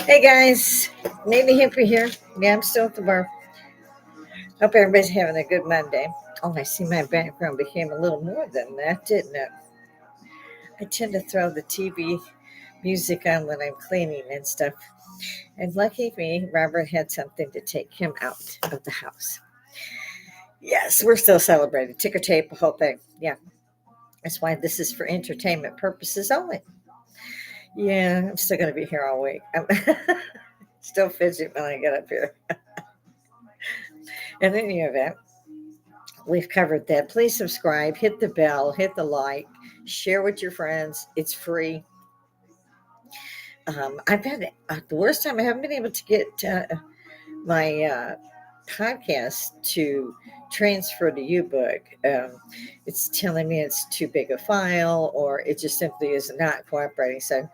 Hey guys, maybe Hippy here. Yeah, I'm still at the bar. Hope everybody's having a good Monday. Oh, I see my background became a little more than that, didn't it? I tend to throw the TV music on when I'm cleaning and stuff. And lucky me, Robert had something to take him out of the house. Yes, we're still celebrating. Ticker tape, the whole thing. Yeah, that's why this is for entertainment purposes only. Yeah, I'm still going to be here all week. I'm still fidget when I get up here. In any event, we've covered that. Please subscribe, hit the bell, hit the like, share with your friends. It's free. I've had the worst time. I haven't been able to get my podcast to transfer to uBook. It's telling me it's too big a file, or it just simply is not cooperating. So,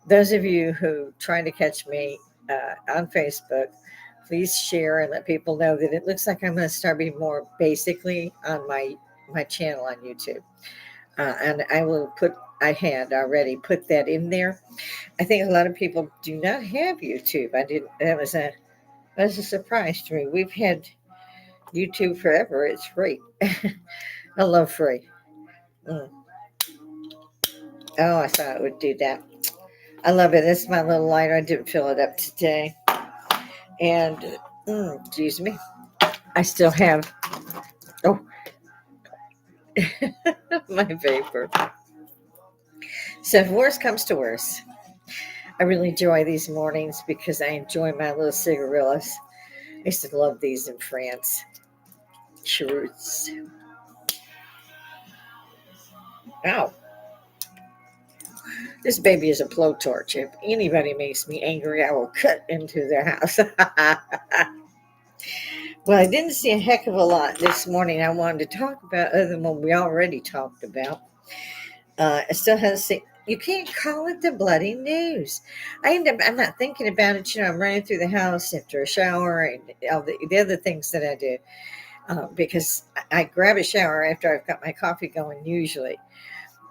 those of you who try to catch me on Facebook, please share and let people know that it looks like I'm going to start being more basically on my channel on YouTube. And I will put, I had already put that in there. I think a lot of people do not have YouTube. I didn't, that was a surprise to me. We've had YouTube forever. It's free. I love free. Mm. Oh, I thought it would do that. I love it. It's my little lighter. I didn't fill it up today. And, excuse me, I still have, oh, my vapor. So if worse comes to worse, I really enjoy these mornings because I enjoy my little cigarillas. I used to love these in France. Cheroots. Ow. This baby is a blowtorch. If anybody makes me angry, I will cut into their house. Well, I didn't see a heck of a lot this morning I wanted to talk about other than what we already talked about. I still have to say, you can't call it the bloody news. I'm not thinking about it. I'm running through the house after a shower and all the other things that I do because I grab a shower after I've got my coffee going usually,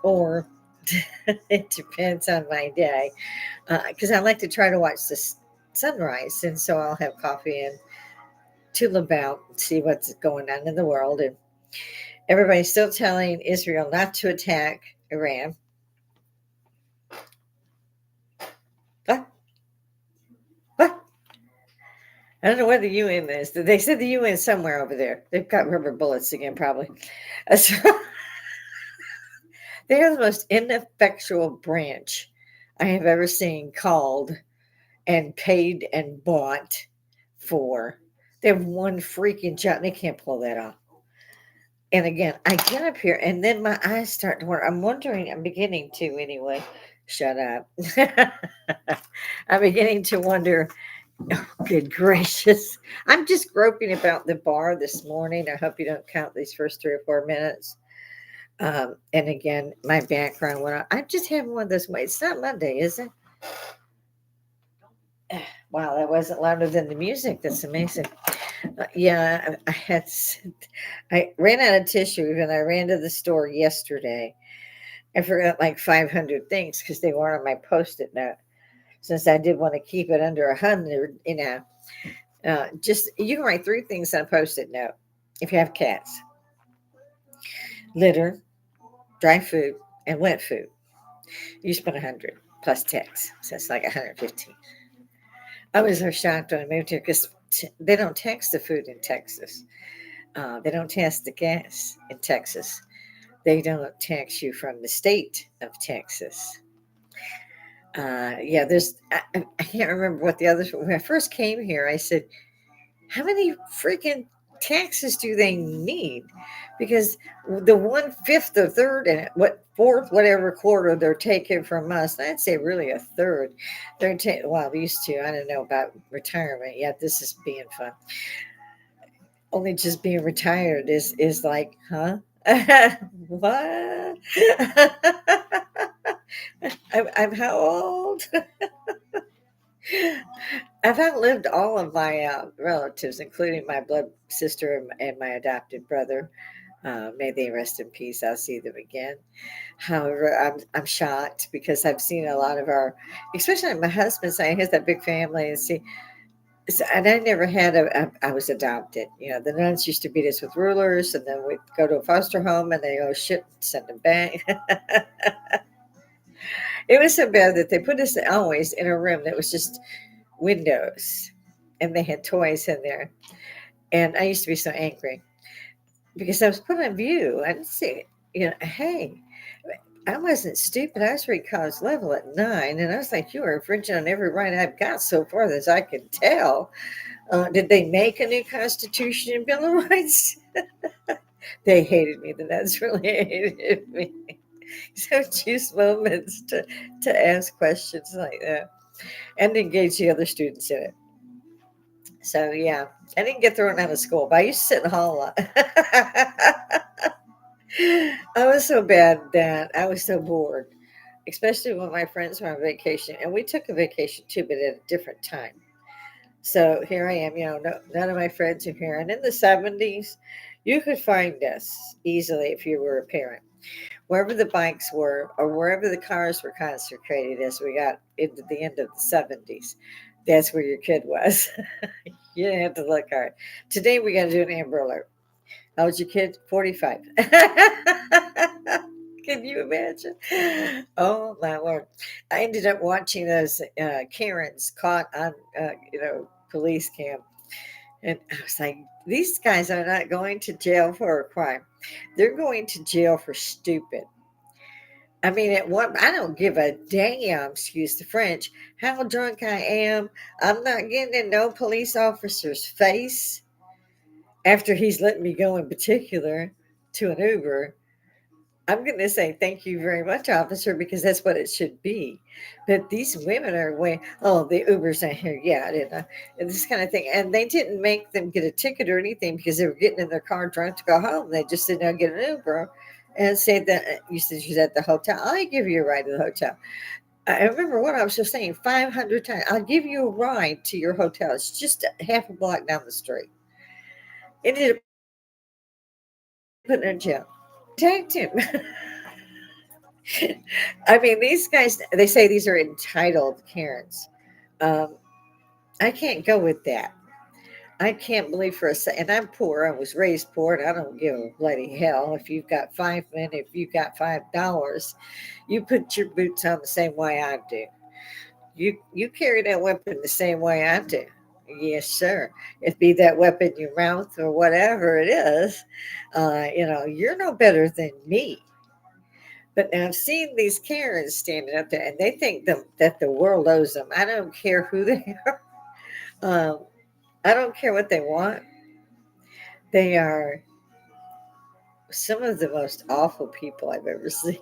or it depends on my day because I like to try to watch the sunrise, and so I'll have coffee and tool about, see what's going on in the world, and everybody's still telling Israel not to attack Iran. What? What? I don't know where the UN is. They said the UN somewhere over there. They've got rubber bullets again, probably. So, they are the most ineffectual branch I have ever seen called and paid and bought for. They have one freaking job. They can't pull that off. And again, I get up here and then my eyes start to work. I'm wondering, I'm beginning to anyway. Shut up. I'm beginning to wonder, oh, good gracious. I'm just groping about the bar this morning. I hope you don't count these first 3 or 4 minutes. And again, my background went on. I'm just having one of those. It's not Monday, is it? Wow, that wasn't louder than the music. That's amazing. Yeah, I ran out of tissue and I ran to the store yesterday. I forgot like 500 things because they were on my post-it note. Since I did want to keep it under 100, just you can write 3 things on a post-it note if you have cats: litter, dry food, and wet food. You spend 100 plus tax, so it's like 115. I was so shocked when I moved here because they don't tax the food in Texas. They don't tax the gas in Texas. They don't tax you from the state of Texas. Yeah, I can't remember what the others. When I first came here, I said, how many freaking taxes do they need? Because the 1/5, the third, and what fourth, whatever quarter they're taking from us, I'd say really a third. They're taking, well, these two, I don't know about retirement yet. This is being fun. Only just being retired is like, huh? What? I'm how old? I've outlived all of my relatives, including my blood sister and my adopted brother. May they rest in peace. I'll see them again. However, I'm shocked because I've seen a lot of our, especially my husband's side, he has that big family, and see, and I never had I was adopted. You know, the nuns used to beat us with rulers, and then we'd go to a foster home, and they shit, send them back. It was so bad that they put us always in a room that was just windows, and they had toys in there. And I used to be so angry because I was put on view. I didn't see, hey, I wasn't stupid. I was read college level at 9, and I was like, you are infringing on every right I've got so far as I can tell. Did they make a new Constitution and Bill of Rights? They hated me. The nuns really hated me. So choose moments to ask questions like that and engage the other students in it. So yeah, I didn't get thrown out of school, but I used to sit in the hall a lot. I was so bad that I was so bored, especially when my friends were on vacation, and we took a vacation too, but at a different time. So here I am, no, none of my friends are here. And in the 70s, you could find us easily if you were a parent. Wherever the bikes were or wherever the cars were concentrated as we got into the end of the 70s, that's where your kid was. You didn't have to look hard. Today we got to do an Amber Alert. How was your kid? 45. Can you imagine? Oh my Lord! I ended up watching those Karens caught on, police cam, and I was like, these guys are not going to jail for a crime; they're going to jail for stupid. I mean, at what? I don't give a damn. Excuse the French. How drunk I am, I'm not getting in no police officer's face after he's letting me go. In particular, to an Uber, I'm going to say thank you very much, officer, because that's what it should be. But these women are way, oh, the Uber's not here yet, and this kind of thing. And they didn't make them get a ticket or anything because they were getting in their car drunk to go home. They just said, now get an Uber and say that you said she's at the hotel. I'll give you a ride to the hotel. I remember what I was just saying 500 times. I'll give you a ride to your hotel. It's just half a block down the street. Ended up putting her in jail. Tagged him. I mean, these guys, they say these are entitled Karens. Um, I can't go with that. I can't believe for a second. And I'm poor. I was raised poor, and I don't give a bloody hell if you've got 5 men, if you've got $5, you put your boots on the same way I do. You carry that weapon the same way I do. Yes, sir. It be that weapon in your mouth or whatever it is, you're no better than me. But now I've seen these Karens standing up there, and they think that the world owes them. I don't care who they are. Um, I don't care what they want. They are some of the most awful people I've ever seen.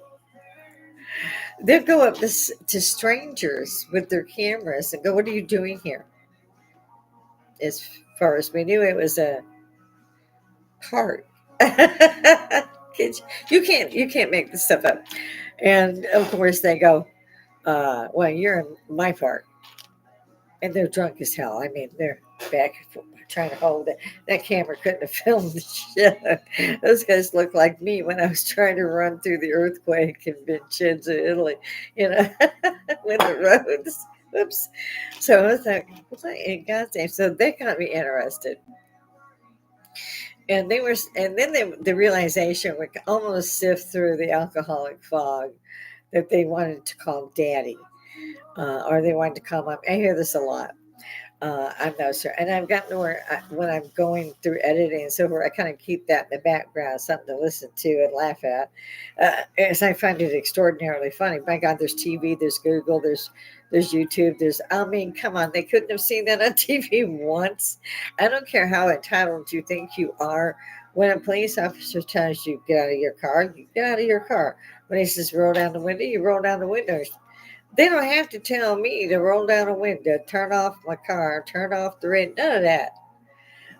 They'll go up to strangers with their cameras and go, "What are you doing here?" As far as we knew, it was a park. You can't make this stuff up. And of course, they go, "Well, you're in my park." And they're drunk as hell. I mean, they're back trying to hold it. That camera couldn't have filmed the shit. Those guys look like me when I was trying to run through the earthquake in Vincenzo, Italy, you know, with the roads. Oops. So I was like, what in God's name? So they got me interested. And then the realization would almost sift through the alcoholic fog that they wanted to call daddy, or they wanted to call mom. I hear this a lot. I'm not sure. And I've gotten to where when I'm going through editing and so forth, I kind of keep that in the background, something to listen to and laugh at. As I find it extraordinarily funny. My God, there's TV, there's Google, there's YouTube, I mean, come on, they couldn't have seen that on TV once. I don't care how entitled you think you are. When a police officer tells you get out of your car, you get out of your car. When he says roll down the window, you roll down the window. They don't have to tell me to roll down a window, turn off my car, turn off the red, none of that.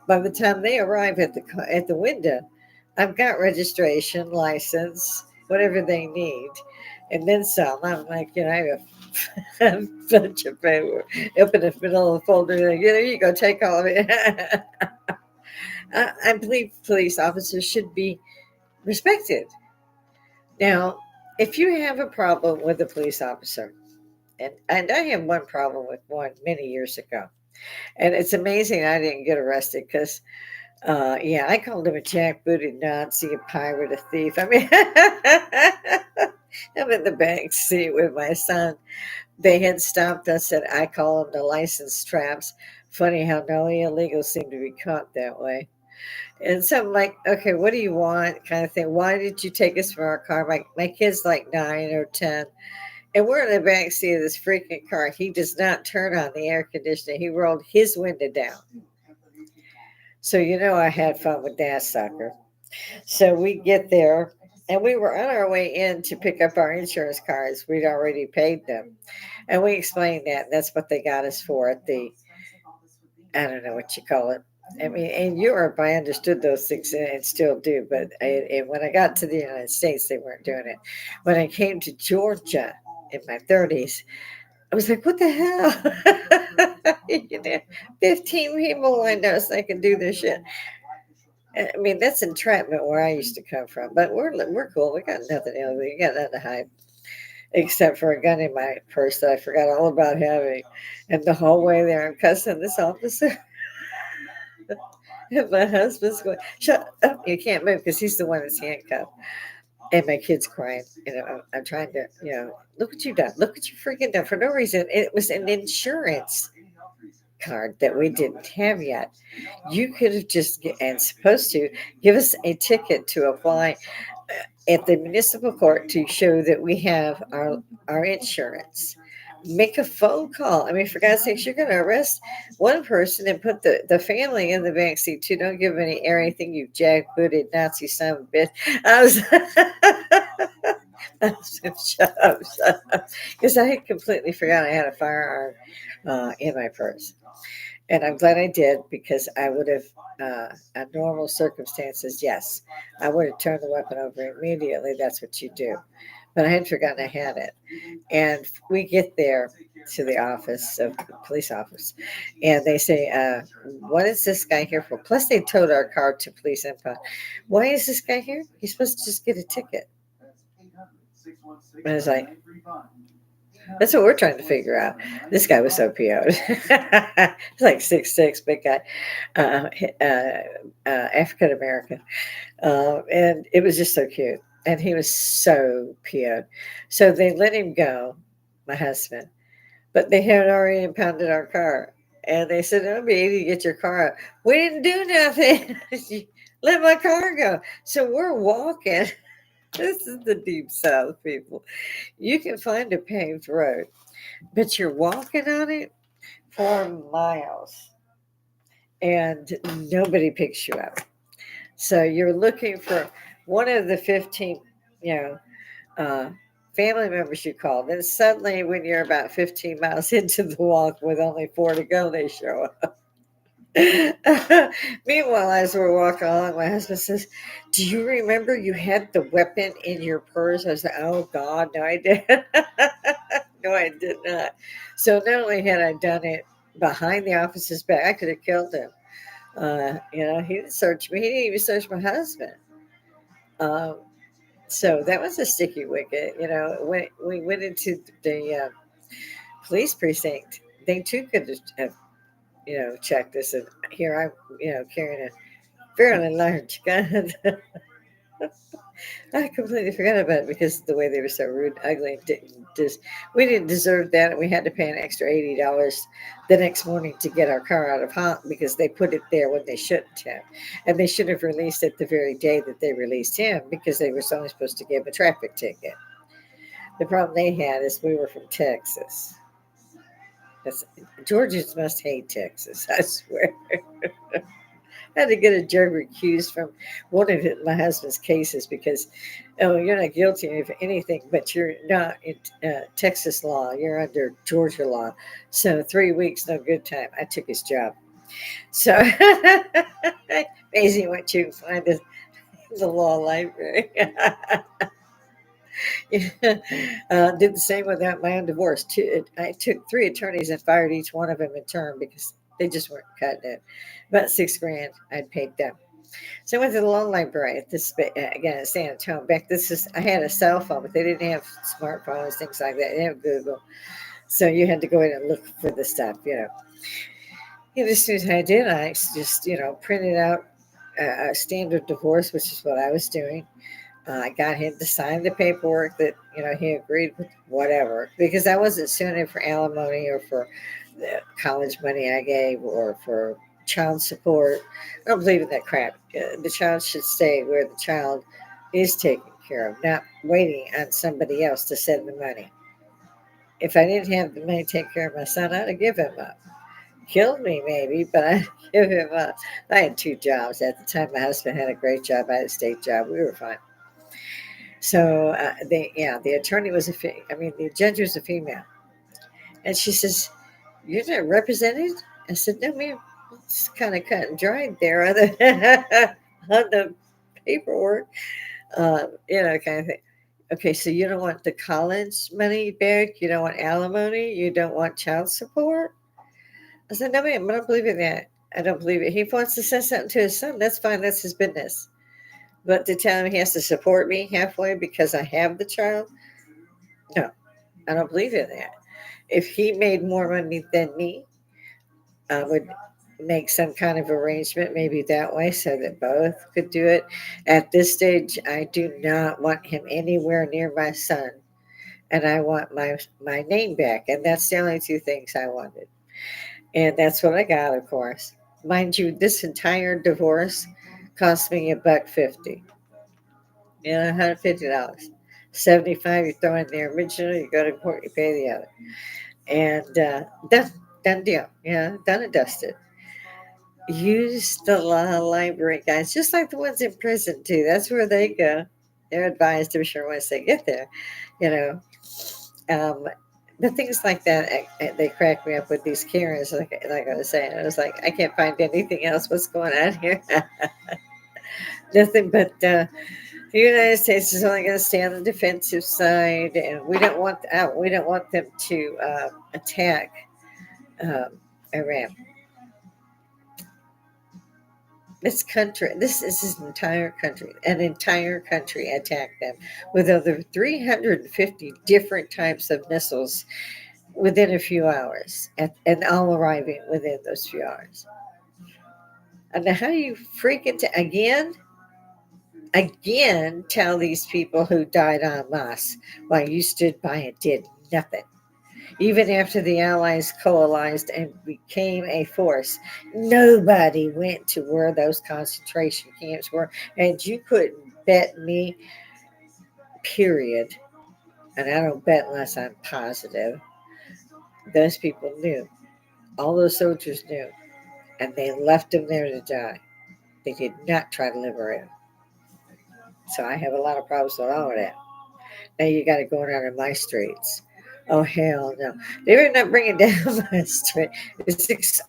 By the time they arrive at the window, I've got registration, license, whatever they need, and then some. I'm like, I have a bunch of paper up in the middle of the folder. Like, there you go, take all of it. I believe police officers should be respected. Now, if you have a problem with a police officer, and I had one problem with one many years ago, and it's amazing I didn't get arrested because, yeah, I called him a jackbooted Nazi, a pirate, a thief. I mean, I'm in the back seat with my son. They had stopped us, and I call them the license traps. Funny how no illegals seem to be caught that way. And so I'm like, okay, what do you want? Kind of thing. Why did you take us from our car? My kid's like 9 or 10, and we're in the back seat of this freaking car. He does not turn on the air conditioning. He rolled his window down. So you know I had fun with that sucker. So we get there, and we were on our way in to pick up our insurance cards. We'd already paid them, and we explained that. And that's what they got us for at the, I don't know what you call it. I mean, in Europe, I understood those things and still do, but and when I got to the United States, they weren't doing it. When I came to Georgia in my 30s, I was like, what the hell? You know, 15 people lined up so I could do this shit. I mean, that's entrapment where I used to come from, but we're cool. We got nothing else. We got nothing to hide except for a gun in my purse that I forgot all about having. And the whole way there, I'm cussing this officer. And my husband's going, shut up, you can't move because he's the one that's handcuffed. And my kid's crying. You know, I'm trying to, look what you done. Look what you freaking done for no reason. It was an insurance card that we didn't have yet. You could have just, and supposed to, give us a ticket to apply at the municipal court to show that we have our insurance. Make a phone call. I mean, for God's sakes, you're going to arrest one person and put the family in the back seat too. Don't give any air anything, you jackbooted Nazi son of a bitch. I was, I was shut up, shut up, because I had completely forgot I had a firearm in my purse. And I'm glad I did because I would have, under normal circumstances, yes, I would have turned the weapon over immediately. That's what you do. But I had forgotten I had it. And we get there to the office of the police office, and they say, what is this guy here for? Plus, they towed our car to police impound. Why is this guy here? He's supposed to just get a ticket. And I was like, that's what we're trying to figure out. This guy was so PO'd. He's like 6'6", big guy, African American. And it was just so cute. And he was so PO'd. So they let him go, my husband, but they had already impounded our car. And they said, it'll be easy to get your car out. We didn't do nothing. Let my car go. So we're walking. This is the deep south, people. You can find a paved road, but you're walking on it for miles and nobody picks you up. So you're looking for one of the 15, you know, uh, family members you call. Then suddenly, when you're about 15 miles into the walk with only 4 to go, they show up. Meanwhile, as we're walking along, my husband says, do you remember you had the weapon in your purse? I was like, oh, God, no, I did. No, I did not. So not only had I done it behind the officer's back, I could have killed him. He didn't search me. He didn't even search my husband. Um, so that was a sticky wicket. When we went into the police precinct, they too could have, checked this. And here I'm, carrying a fairly large gun. I completely forgot about it because of the way they were so rude, ugly. We didn't deserve that, and we had to pay an extra $80 the next morning to get our car out of honk because they put it there when they shouldn't have, and they should have released it the very day that they released him because they were only supposed to give him a traffic ticket. The problem they had is we were from Texas. That's, Georgians must hate Texas, I swear. I had to get a judge recused from one of my husband's cases because, oh, you're not guilty of anything, but you're not in Texas law. You're under Georgia law. So 3 weeks, no good time. I took his job. So amazing what you can find in the law library. Did the same with my own divorce. I took 3 attorneys and fired each one of them in turn because they just weren't cutting it. About $6,000 I'd paid them. So I went to the law library at this again at San Antonio. Back this is I had a cell phone, but they didn't have smartphones, things like that. They didn't have Google, so you had to go in and look for the stuff. And as soon as I did, I just printed out a standard divorce, which is what I was doing. I got him to sign the paperwork that he agreed with whatever, because I wasn't suing him for alimony or for the college money I gave or for child support. I don't believe in that crap. The child should stay where the child is taken care of, not waiting on somebody else to send the money. If I didn't have the money to take care of my son, I'd have given him up. Killed me maybe, but I'd give him up. I had two jobs at the time. My husband had a great job. I had a state job. We were fine. So the attorney was the judge was a female, and she says, "You're not represented." I said, "No, ma'am. It's kind of cut and dried there on the on the paperwork, kind of thing." Okay, so you don't want the college money back. You don't want alimony. You don't want child support. I said, "No, ma'am. I don't believe in that. I don't believe it. He wants to send something to his son. That's fine. That's his business." But to tell him he has to support me halfway because I have the child, no, I don't believe in that. If he made more money than me, I would make some kind of arrangement, maybe that way, so that both could do it. At this stage, I do not want him anywhere near my son, and I want my name back, and that's the only two things I wanted, and that's what I got, of course. Mind you, this entire divorce cost me $1.50. $150. 75 you throw in the original, you go to court, you pay the other. And done deal. Yeah, done and dusted. Use the law library guys, just like the ones in prison too. That's where they go. They're advised, I'm sure, once they get there. You know, um, the things like that, they crack me up with these Karens. Like I was saying, I was like, I can't find anything else. What's going on here? Nothing but the United States is only going to stay on the defensive side, and we don't want them to attack um, Iran. This is an entire country attacked them with over 350 different types of missiles within a few hours, and all arriving within those few hours. And now, how do you freaking again tell these people who died en masse while you stood by and did nothing? Even after the Allies coalesced and became a force, nobody went to where those concentration camps were. And you couldn't bet me, period, and I don't bet unless I'm positive, those people knew. All those soldiers knew. And they left them there to die. They did not try to liberate them. So I have a lot of problems with all of that. Now you got it going on in my streets. Oh hell no! They're not bringing down my street.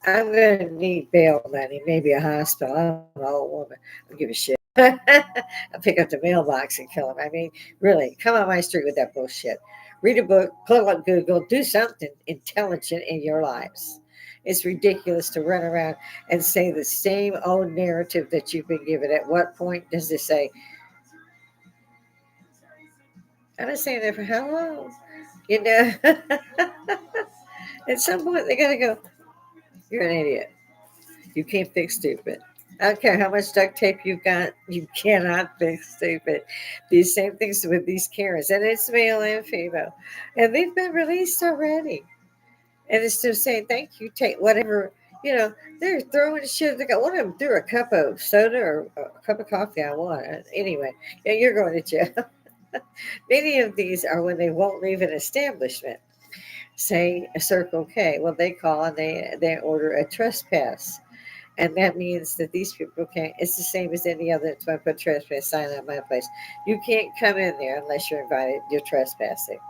I'm going to need bail money, maybe a hospital. I'm an old woman. I don't give a shit. I'll pick up the mailbox and kill them. I mean, really, come on my street with that bullshit. Read a book, pull up Google, do something intelligent in your lives. It's ridiculous to run around and say the same old narrative that you've been given. At what point does it say, I've been saying that for how long? You know, at some point they gotta go, you're an idiot. You can't fix stupid. I don't care how much duct tape you've got, you cannot fix stupid. These same things with these Karens, and it's male and female. And they've been released already. And it's still saying, thank you, take whatever, they're throwing shit. They got one of them threw a cup of soda or a cup of coffee I want. Anyway, yeah, you're going to jail. Many of these are when they won't leave an establishment. Say a Circle K. Well, they call and they order a trespass. And that means that these people can't, it's the same as any other 20-foot trespass sign on my place. You can't come in there unless you're invited, you're trespassing.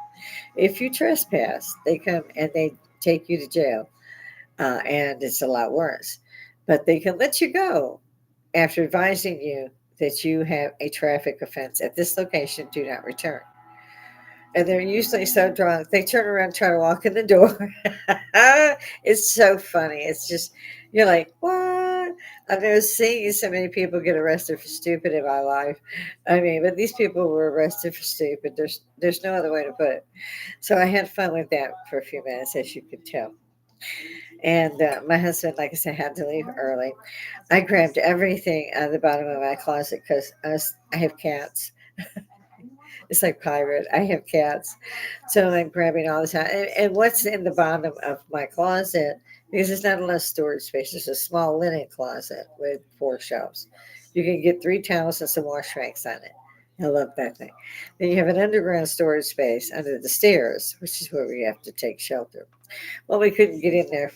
If you trespass, they come and they take you to jail. And it's a lot worse. But they can let you go after advising you that you have a traffic offense at this location, do not return. And they're usually so drunk they turn around and try to walk in the door. It's so funny. It's just, you're like, what? I've never seen so many people get arrested for stupid in my life. I mean, but these people were arrested for stupid. There's no other way to put it. So I had fun with that for a few minutes, as you could tell. And my husband, like I said, had to leave early. I grabbed everything out of the bottom of my closet because I have cats. It's like pirate. I have cats, so I'm grabbing all the time. And what's in the bottom of my closet? Because there's not enough storage space. It's a small linen closet with 4 shelves. You can get 3 towels and some wash rags on it. I love that thing. Then you have an underground storage space under the stairs, which is where we have to take shelter. Well, we couldn't get in there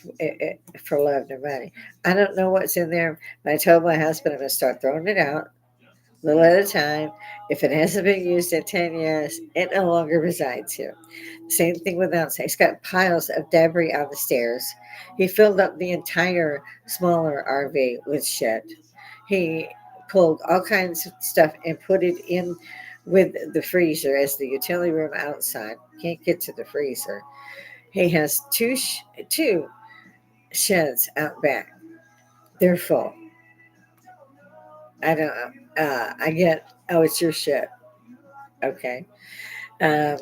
for love nor money. I don't know what's in there, but I told my husband I'm going to start throwing it out little at a time. If it hasn't been used in 10 years, it no longer resides here. Same thing with outside. He's got piles of debris on the stairs. He filled up the entire smaller RV with shit. He pulled all kinds of stuff and put it in with the freezer as the utility room outside. Can't get to the freezer. He has two sheds out back. They're full. I don't know. I get, oh, it's your shed. Okay. Um,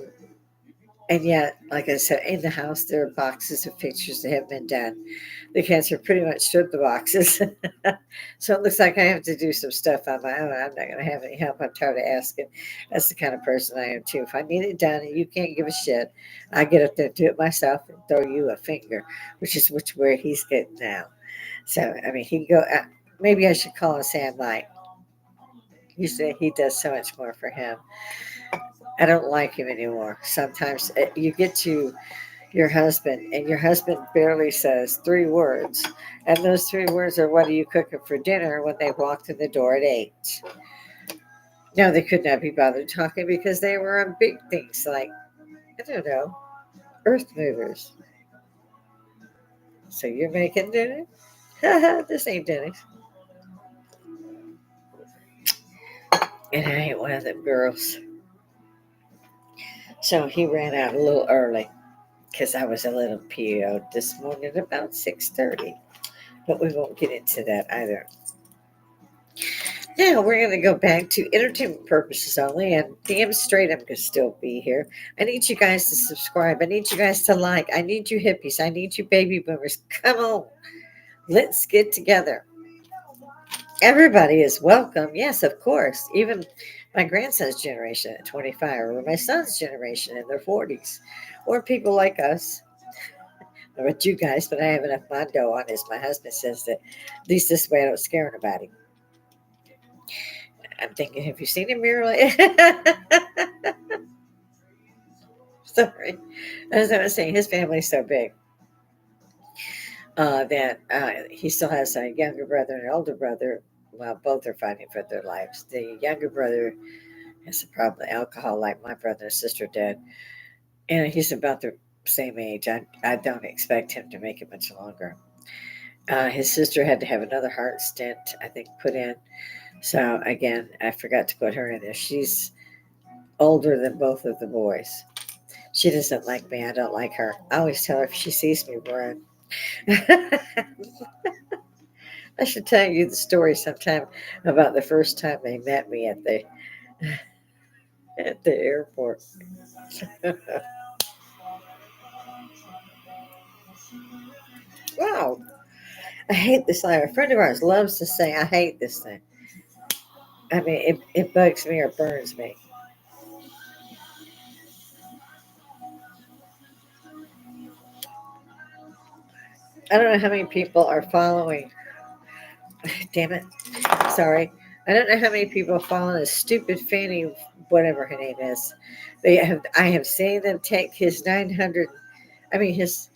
and yet, like I said, in the house, there are boxes of pictures that have been done. The cats have pretty much stripped the boxes. So it looks like I have to do some stuff on my own. I'm not going to have any help. I'm tired of asking. That's the kind of person I am, too. If I need it done and you can't give a shit, I get up there, do it myself, and throw you a finger, which is where he's getting now. So, I mean, he go, maybe I should call and say I might. Usually he does so much more for him. I don't like him anymore. Sometimes you get to your husband, and your husband barely says 3 words. And those 3 words are, "What are you cooking for dinner?" when they walked in the door at 8. No, they could not be bothered talking because they were on big things like, I don't know, earth movers. So you're making dinner? This ain't dinner. And I ain't one of them girls. So he ran out a little early because I was a little PO'd this morning about 6:30. But we won't get into that either. Now we're going to go back to entertainment purposes only, and damn straight I'm going to still be here. I need you guys to subscribe. I need you guys to like. I need you hippies. I need you baby boomers. Come on, let's get together. Everybody is welcome. Yes, of course. Even my grandson's generation at 25, or my son's generation in their 40s, or people like us. Or with you guys, but I have enough mondo on, as my husband says, that at least this way I don't scare anybody. I'm thinking, have you seen him mirror? Sorry. As I was saying, his family's so big that he still has a younger brother and an older brother. Well, both are fighting for their lives. The younger brother has a problem with alcohol, like my brother and sister did. And he's about the same age. I don't expect him to make it much longer. His sister had to have another heart stent, I think, put in. So, again, I forgot to put her in there. She's older than both of the boys. She doesn't like me. I don't like her. I always tell her if she sees me run. I should tell you the story sometime about the first time they met me at the airport. Wow, I hate this line. A friend of ours loves to say, "I hate this thing." I mean, it bugs me or burns me. I don't know how many people are following. Damn it! Sorry, I don't know how many people are following this stupid Fanny, whatever her name is. They have. I have seen them take his 900. I mean his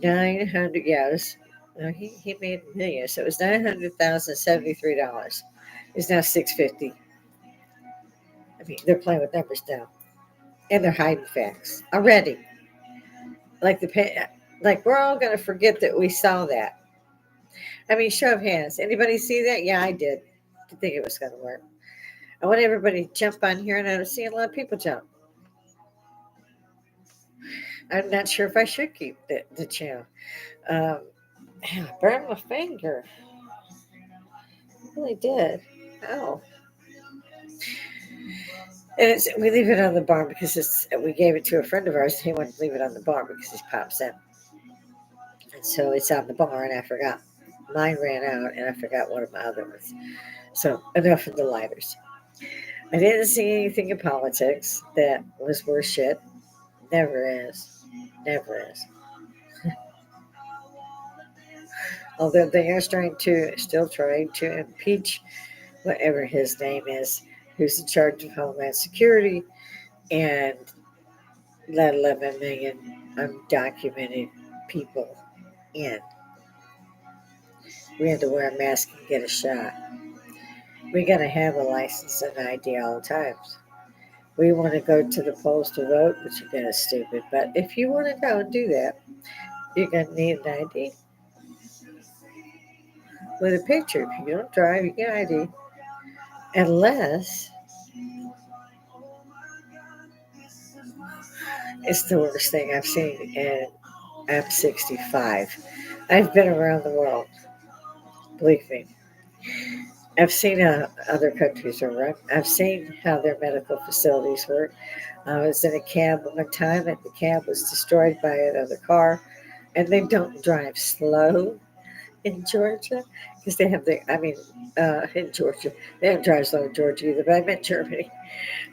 900. Yes, no, he made millions. So it was $900,073. It's now 650. I mean, they're playing with numbers now, and they're hiding facts already. Like like we're all gonna forget that we saw that. I mean, show of hands. Anybody see that? Yeah, I did. Didn't think it was gonna work. I want everybody to jump on here, and I'm seeing a lot of people jump. I'm not sure if I should keep the channel. Um, burn my finger. Really did. Oh. And we leave it on the barn because we gave it to a friend of ours. And he wanted to leave it on the barn because he pops in. And so it's on the barn. I forgot. Mine ran out and I forgot one of my other ones. So enough of the lighters. I didn't see anything in politics that was worth shit. Never is. Never is. Although they are still trying to impeach whatever his name is, who's in charge of Homeland Security, and let 11 million undocumented people in. We had to wear a mask and get a shot. We got to have a license and ID all the times. We want to go to the polls to vote, which is kind of stupid. But if you want to go and do that, you're going to need an ID with a picture. If you don't drive, you get ID. Unless it's the worst thing I've seen, and I'm 65. I've been around the world, believe me. I've seen how other countries are run. I've seen how their medical facilities work. I was in a cab one time, and the cab was destroyed by another car. And they don't drive slow in Georgia because they have the. I mean, in Georgia, they don't drive slow in Georgia either. But I meant Germany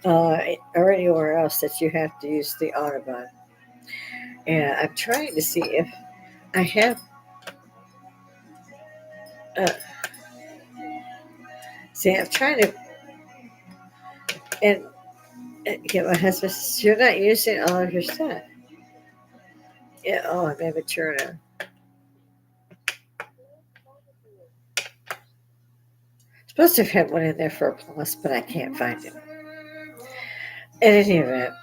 or anywhere else that you have to use the autobahn. And I'm trying to see if I have. Uh, See, I'm trying to and get my husband. Says, you're not using all of your stuff. Yeah. Oh, I'm immature now. Supposed to have had one in there for a plus, but I can't find it. In any event,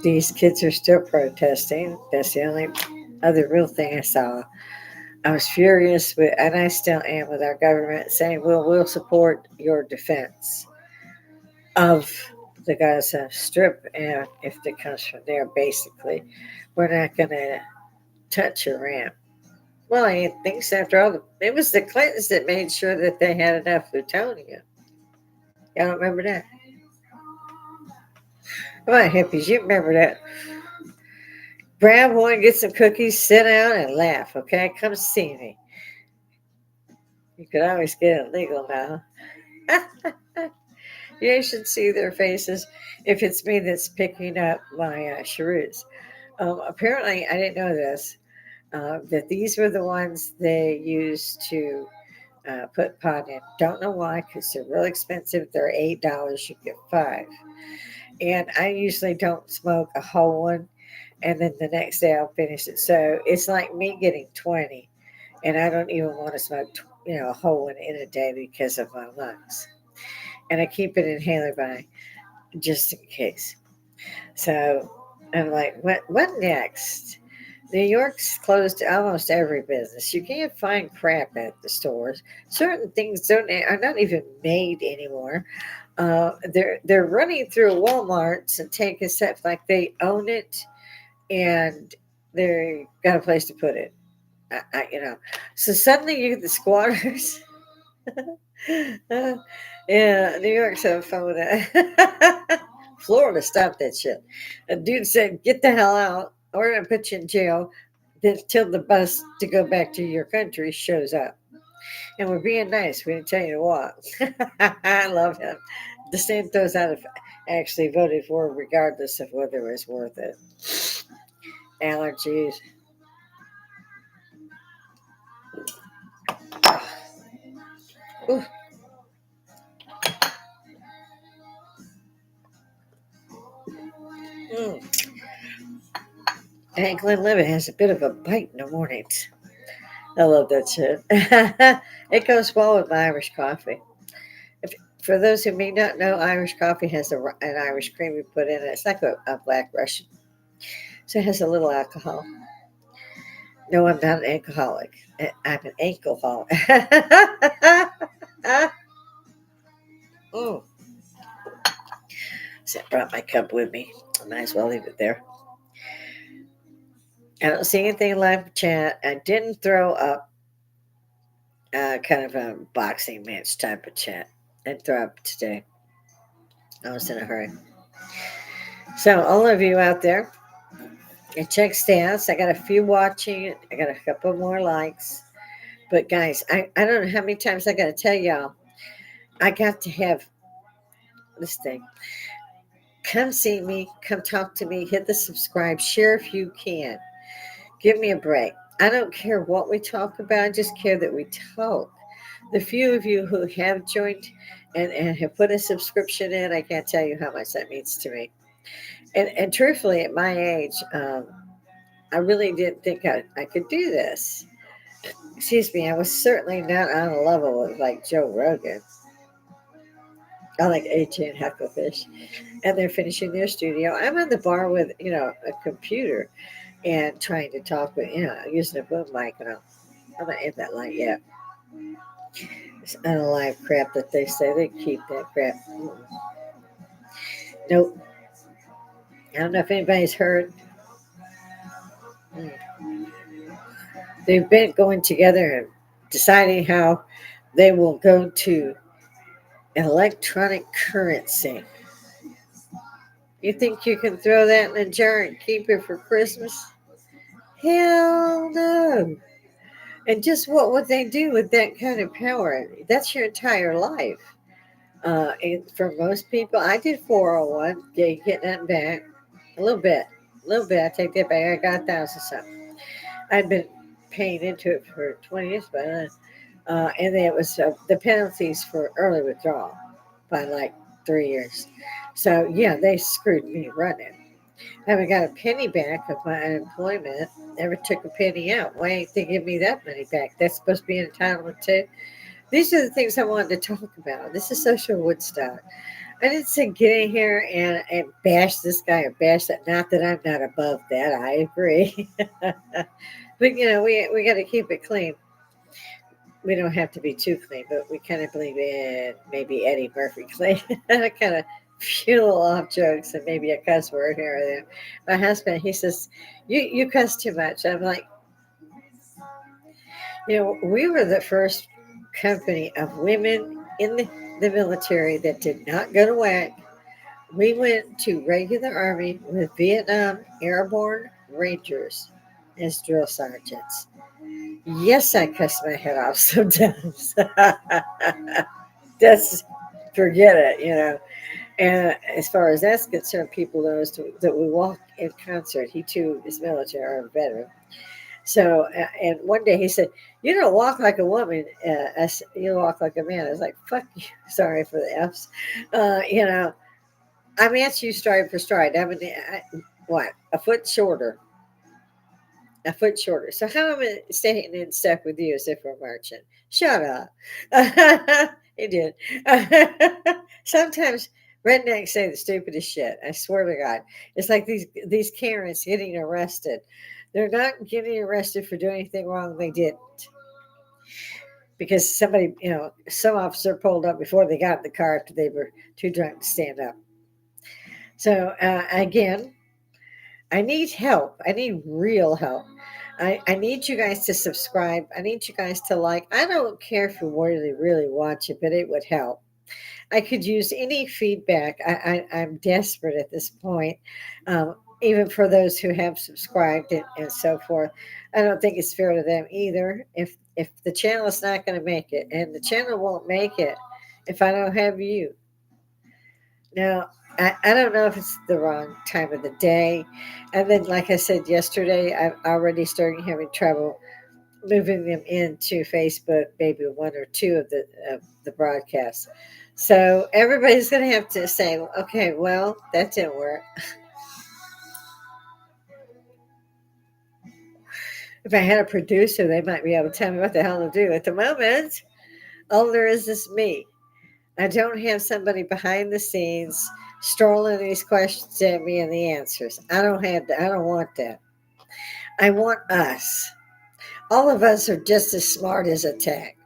these kids are still protesting. That's the only other real thing I saw. I was furious with, and I still am with our government saying, "Well, we'll support your defense of the Gaza Strip, and if it comes from there, basically, we're not going to touch Iran." Well, I didn't think so. After all, it was the Clintons that made sure that they had enough plutonium. Y'all remember that? Come on, hippies, you remember that? Grab one, get some cookies, sit down, and laugh. Okay, come see me. You could always get it legal now. You should see their faces if it's me that's picking up my cheroots. Apparently, I didn't know this. That these were the ones they used to put pot in. Don't know why, because they're real expensive. They're $8. You get five. And I usually don't smoke a whole one, and then the next day I'll finish it. So it's like me getting 20, and I don't even want to smoke, a whole one in a day because of my lungs. And I keep an inhaler by just in case. So I'm like, what next? New York's closed almost every business. You can't find crap at the stores. Certain things are not even made anymore. They're running through Walmarts and taking stuff like they own it, and they got a place to put it. So suddenly you get the squatters. Yeah, New York's having fun with that. Florida stopped that shit. A dude said, "Get the hell out. We're gonna put you in jail until the bus to go back to your country shows up." And we're being nice. We didn't tell you to walk. I love him. DeSantis out of actually voted for, regardless of whether it was worth it. Allergies. Ooh. Mm. And Glenlivet has a bit of a bite in the mornings. I love that shit. It goes well with my Irish coffee. If, for those who may not know, Irish coffee has an Irish cream you put in it. It's like a black Russian. So it has a little alcohol. No, I'm not an alcoholic. I'm an alcoholic. Mm. So I brought my cup with me. I might as well leave it there. I don't see anything live chat. I didn't throw up. kind of a boxing match type of chat and throw up today. I was in a hurry. So, all of you out there, check stats. I got a few watching. I got a couple more likes. But, guys, I don't know how many times I got to tell y'all, I got to have this thing. Come see me. Come talk to me. Hit the subscribe. Share if you can. Give me a break. I don't care what we talk about. I just care that we talk. The few of you who have joined and have put a subscription in, I can't tell you how much that means to me. And truthfully, at my age, I really didn't think I could do this. Excuse me, I was certainly not on a level with like Joe Rogan. I like AJ and Hecklefish, and they're finishing their studio. I'm on the bar with a computer and trying to talk with using a boom mic, and I'm not in that light yet. It's unalive crap that they say they keep that crap. Nope. I don't know if anybody's heard. They've been going together and deciding how they will go to electronic currency. You think you can throw that in a jar and keep it for Christmas? Hell no. And just what would they do with that kind of power? That's your entire life. And for most people, I did 401, getting that back. A little bit. A little bit. I take that back. I got 1,000 something. I'd been paying into it for 20 years, but and then it was the penalties for early withdrawal by like 3 years. So yeah, they screwed me running. I haven't got a penny back of my unemployment. Never took a penny out. Why ain't they give me that money back? That's supposed to be an entitlement too. These are the things I wanted to talk about. This is social Woodstock. I didn't say get in here and bash this guy or bash that. Not that I'm not above that. I agree. But we got to keep it clean. We don't have to be too clean, but we kind of believe in maybe Eddie Murphy clean. Kind of few little off jokes and maybe a cuss word here or there. My husband, he says, "You cuss too much." I'm like, we were the first company of women in the military that did not go to WAC. We went to regular Army with Vietnam Airborne Rangers as drill sergeants. Yes, I cuss my head off sometimes. Just forget it. And as far as that's concerned, people know that we walk in concert. He too is military or a veteran. So, and one day he said, "You don't walk like a woman. You walk like a man." I was like, "Fuck you." Sorry for the F's. I'm at you stride for stride. What? A foot shorter. A foot shorter. So how am I staying in step with you as if we're marching? Shut up. He did. Sometimes rednecks say the stupidest shit. I swear to God. It's like these Karens getting arrested. They're not getting arrested for doing anything wrong. They didn't. Because somebody, some officer pulled up before they got in the car after they were too drunk to stand up. So again, I need help. I need real help. I need you guys to subscribe. I need you guys to like. I don't care if you really watch it, but it would help. I could use any feedback. I'm desperate at this point, even for those who have subscribed and so forth. I don't think it's fair to them either. If the channel is not going to make it, and the channel won't make it if I don't have you. Now, I don't know if it's the wrong time of the day. And then, like I said yesterday, I'm already starting having trouble moving them into Facebook, maybe one or two of the broadcasts. So everybody's going to have to say, okay, well, that didn't work. If I had a producer, they might be able to tell me what the hell to do. At the moment, all there is me. I don't have somebody behind the scenes strolling these questions at me and the answers. I don't have that. I don't want that. I want us. All of us are just as smart as a tech.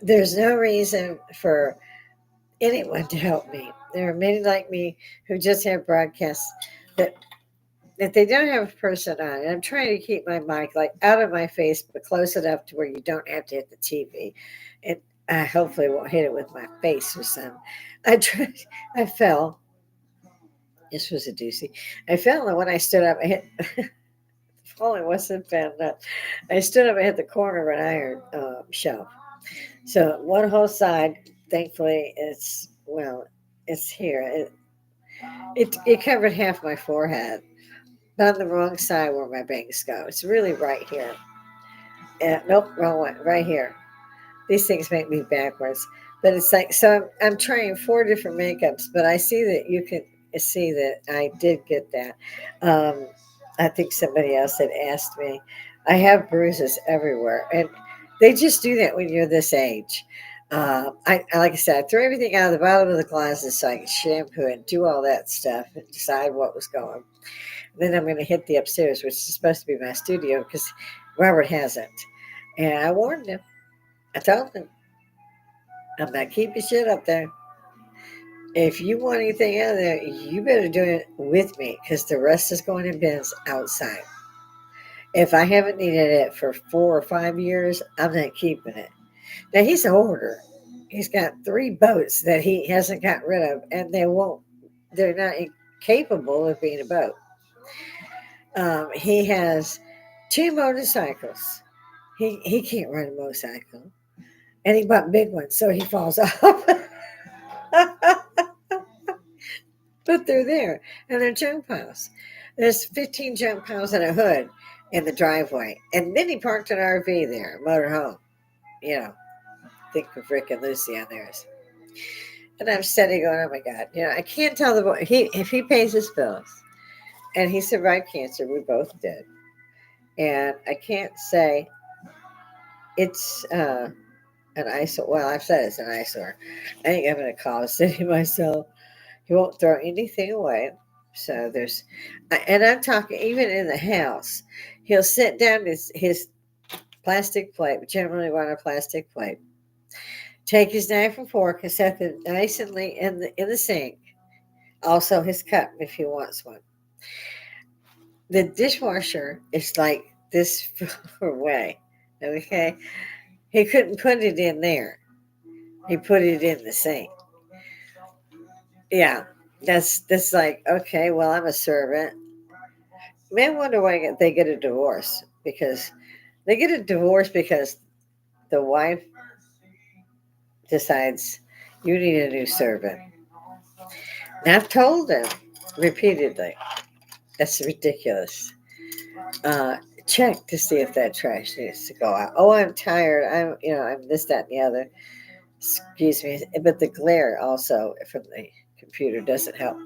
There's no reason for anyone to help me. There are many like me who just have broadcasts that if they don't have a person on, and I'm trying to keep my mic like out of my face, but close enough to where you don't have to hit the TV. And I hopefully won't hit it with my face or something. I tried, I fell. This was a doozy. I fell, and when I stood up, I hit. Falling wasn't bad enough. I stood up and hit the corner of an iron shelf. So one whole side, thankfully, it's here. It covered half my forehead. On the wrong side where my bangs go. It's really right here. Nope, wrong one. Right here. These things make me backwards. But it's like, so I'm trying four different makeups, but I see that you can see that I did get that. Um, I think somebody else had asked me. I have bruises everywhere. And they just do that when you're this age. Like I said, I threw everything out of the bottom of the closet so I could shampoo and do all that stuff and decide what was going. Then I'm going to hit the upstairs, which is supposed to be my studio because Robert hasn't. And I warned him. I told him, I'm not keeping shit up there. If you want anything out of there, you better do it with me because the rest is going in bins outside. If I haven't needed it for 4 or 5 years, I'm not keeping it. Now, he's a hoarder. He's got 3 boats that he hasn't got rid of, and they're not capable of being a boat. He has 2 motorcycles. He can't ride a motorcycle. And he bought big ones, so he falls off. But they're there, and they're junk piles. There's 15 junk piles and a hood in the driveway. And then he parked an RV there, a motorhome. You know, think of Rick and Lucy on theirs. And I'm sitting going, oh my God. I can't tell the boy. If he pays his bills, and he survived cancer, we both did. And I can't say it's an eyesore. Well, I've said it's an eyesore. I think I'm going to call a city myself. He won't throw anything away. So and I'm talking even in the house. He'll sit down his plastic plate, generally on a plastic plate. Take his knife and fork and set them nice and neat in the sink. Also his cup if he wants one. The dishwasher is like this far away. Okay, he couldn't put it in there. He put it in the sink. Yeah, that's like okay. Well, I'm a servant. Men wonder why they get a divorce because they get a divorce because the wife decides you need a new servant. And I've told them repeatedly that's ridiculous. Uh, Check to see if that trash needs to go out. Oh, I'm tired. I'm this, that, and the other. Excuse me, but the glare also from the computer doesn't help.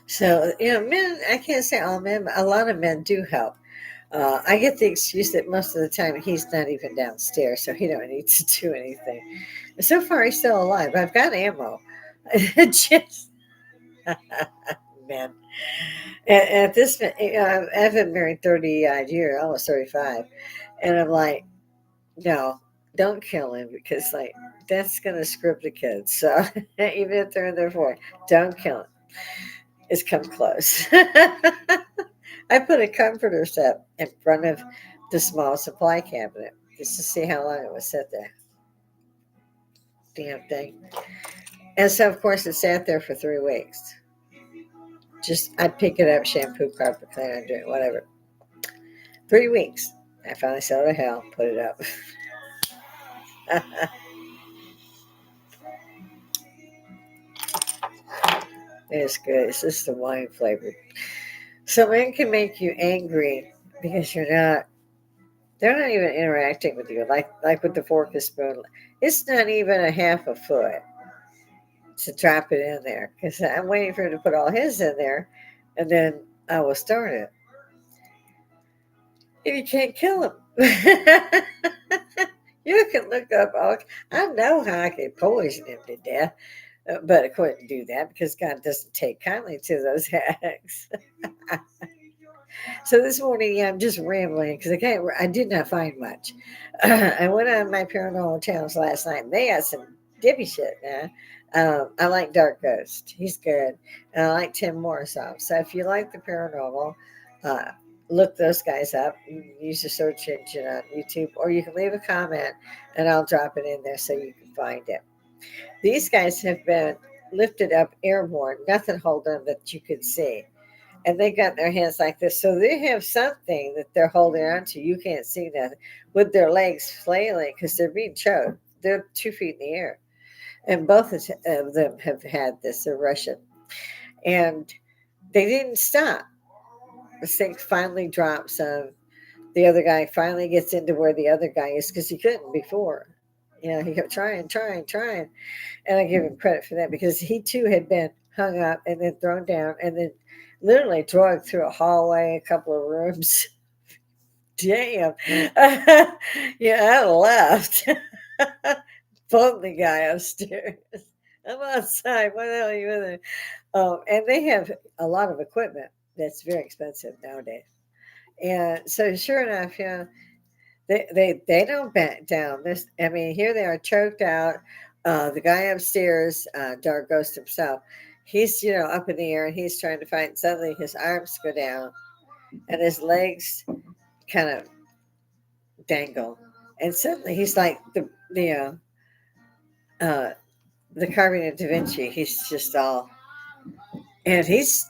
So men. I can't say all men, but a lot of men do help. I get the excuse that most of the time he's not even downstairs, so he don't need to do anything. So far, he's still alive. I've got ammo. Just man. At this, I've been married 30 odd years, almost 35, and I'm like, no, don't kill him because like that's gonna script the kids. So even if they're in their 40s, don't kill him. It's come close. I put a comforter set in front of the small supply cabinet just to see how long it would sit there. Damn thing. And so, of course, it sat there for 3 weeks. Just, I'd pick it up, shampoo, carpet cleaner, do it, whatever. 3 weeks. I finally said, oh, hell, put it up. It's good. It's just the wine flavored. So, men can make you angry because they're not even interacting with you, like with the fork and spoon. It's not even a half a foot to drop it in there because I'm waiting for him to put all his in there, and then I will start it. And you can't kill him. You can look up. I know how I can poison him to death, but I couldn't do that because God doesn't take kindly to those acts. So this morning, yeah, I'm just rambling because I did not find much. I went on my paranormal channels last night, and they got some dippy shit, man. I like Dark Ghost. He's good. And I like Tim Morrisov. So if you like the paranormal, uh, look those guys up. You can use the search engine on YouTube, or you can leave a comment and I'll drop it in there so you can find it. These guys have been lifted up airborne, nothing holding them that you could see. And they got their hands like this. So they have something that they're holding on to. You can't see nothing with their legs flailing because they're being choked. They're 2 feet in the air. And both of them have had this. They're Russian. And they didn't stop. The thing finally drops. The other guy finally gets into where the other guy is because he couldn't before. He kept trying, trying, trying. And I give him credit for that because he too had been hung up and then thrown down and then literally dragged through a hallway, a couple of rooms. Damn. Yeah, I left. Phoned the guy upstairs. I'm outside. What the hell are you in there? And they have a lot of equipment that's very expensive nowadays. And so, sure enough, they don't back down. I mean, here they are choked out. The guy upstairs, Dark Ghost himself, he's up in the air and he's trying to fight. Suddenly, his arms go down and his legs kind of dangle, and suddenly he's like uh, the carving of Da Vinci. He's just all, and he's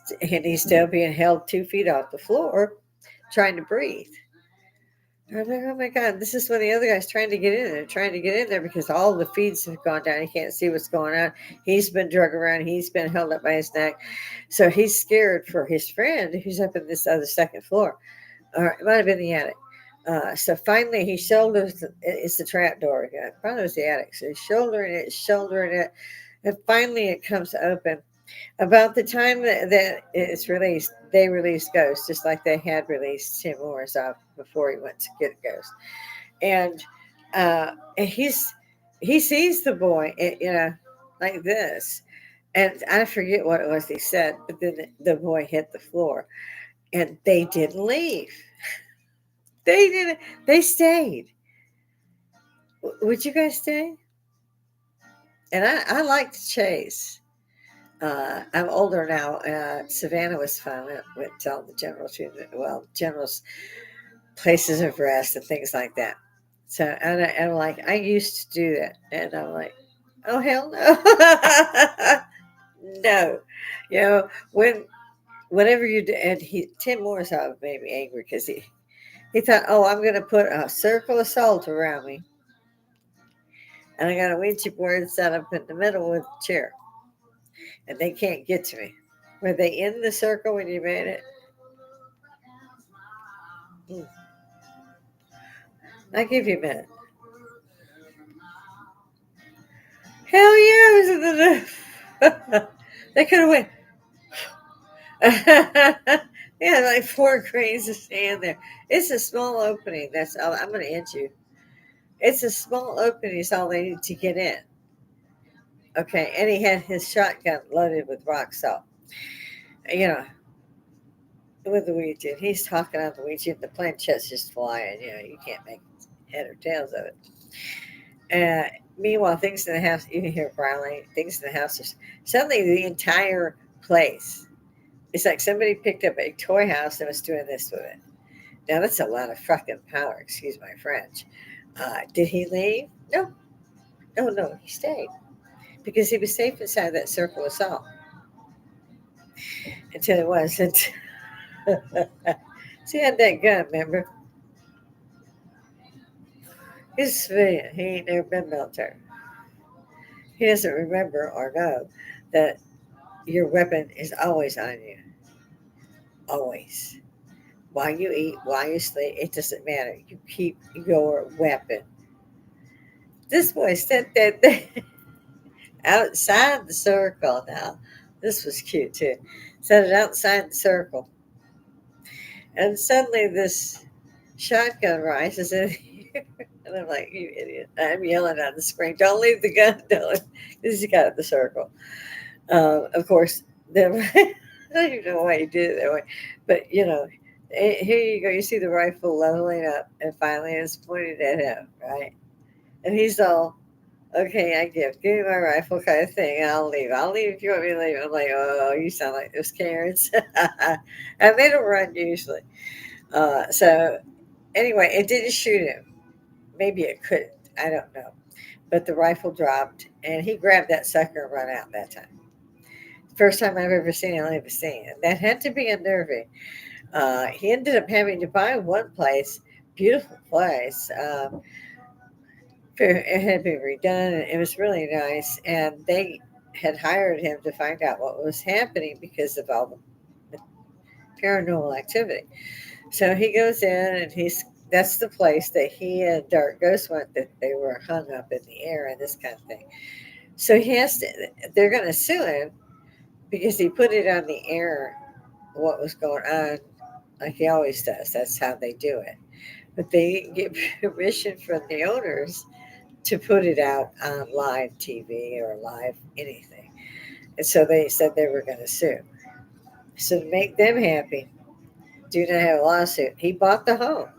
still being held 2 feet off the floor, trying to breathe. I'm like, oh my God, this is when the other guy's trying to get in there because all the feeds have gone down. He can't see what's going on. He's been drug around. He's been held up by his neck. So he's scared for his friend who's up in this other second floor. Or it might have been the attic. So finally he shoulders, it's the trap door again. Probably was the attic. So he's shouldering it. And finally it comes open. About the time that it's released, they released Ghost, just like they had released Tim Morrisov before he went to get Ghost. And he sees the boy, like this. And I forget what it was he said, but then the boy hit the floor. And they didn't leave. They didn't. They stayed. Would you guys stay? And I like to chase. I'm older now. Savannah was fun. Went to all the generals places of rest and things like that. So and I'm like, I used to do that, and I'm like, oh hell no, no, whenever you do, and Tim Morrisov made me angry because he thought, oh, I'm going to put a circle of salt around me, and I got a Ouija board set up in the middle with a chair, and they can't get to me. Were they in the circle when you made it? Mm. I'll give you a minute. Hell yeah, it was in the. They could have went. Yeah, like 4 cranes to stand there. It's a small opening. That's all. I'm going to end you. It's a small opening. Is all they need to get in. Okay, and he had his shotgun loaded with rock salt. You know, with the Ouija. He's talking on the Ouija, and the planchettes just flying. You can't make head or tails of it. Meanwhile, things in the house, you can hear growling. Things in the house, suddenly the entire place. It's like somebody picked up a toy house and was doing this with it. Now that's a lot of fucking power. Excuse my French. Did he leave? No, no, no. He stayed because he was safe inside that circle of salt until it wasn't. So he had that gun. Remember, he's a civilian. He ain't never been military. He doesn't remember or know that your weapon is always on you. Always. While you eat, while you sleep, it doesn't matter. You keep your weapon. This boy said that outside the circle now. This was cute too. Set it outside the circle. And suddenly this shotgun rises in here. And I'm like, you idiot. I'm yelling on the screen, don't leave the gun. Don't. This is got the circle. Of course, I don't even know why you did it that way. But, here you go. You see the rifle leveling up, and finally it's pointed at him, right? And he's all, Okay, give me my rifle kind of thing. I'll leave. I'll leave if you want me to leave. I'm like, oh, you sound like those Karens. And they don't run usually. So anyway, it didn't shoot him. Maybe it could. I don't know. But the rifle dropped, and he grabbed that sucker and run out that time. First time I've ever seen it, I've ever seen it. That had to be unnerving. He ended up having to buy one place, beautiful place. It had been redone, and it was really nice. And they had hired him to find out what was happening because of all the paranormal activity. So he goes in, and that's the place that he and Dark Ghost went. That they were hung up in the air and this kind of thing. So he has to. They're going to sue him because he put it on the air. What was going on, like he always does. That's how they do it. But they get permission from the owners to put it out on live TV or live anything. And so they said they were going to sue. So to make them happy, do not have a lawsuit. He bought the home,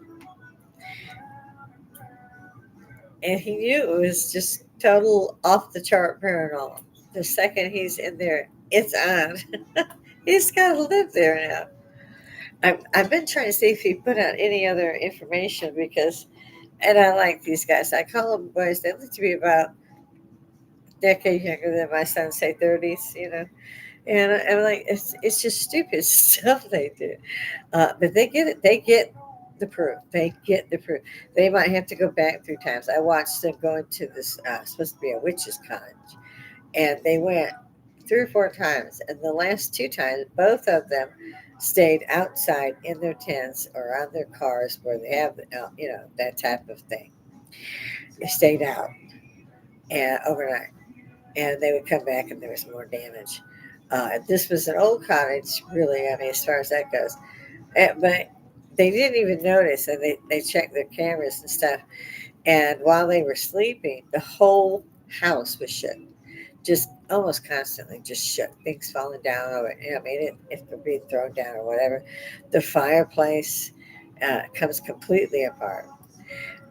and he knew it was just total off the chart paranormal. The second he's in there, it's on. He's got to live there now. I've been trying to see if he put out any other information because, and I like these guys. I call them boys. They look to be about a decade younger than my son, say 30s, And I'm like, it's just stupid stuff they do. But they get it. They get the proof. They get the proof. They might have to go back 3 times. I watched them going to this supposed to be a witches' cottage, and they went 3 or 4 times. And the last 2 times, both of them stayed outside in their tents or on their cars where they have, that type of thing. They stayed out and overnight, and they would come back, and there was more damage. This was an old cottage, really. I mean, as far as that goes, but they didn't even notice, and they checked their cameras and stuff. And while they were sleeping, the whole house was shook, just almost constantly, just shook. Things falling down over. I mean, if they're being thrown down or whatever, the fireplace comes completely apart.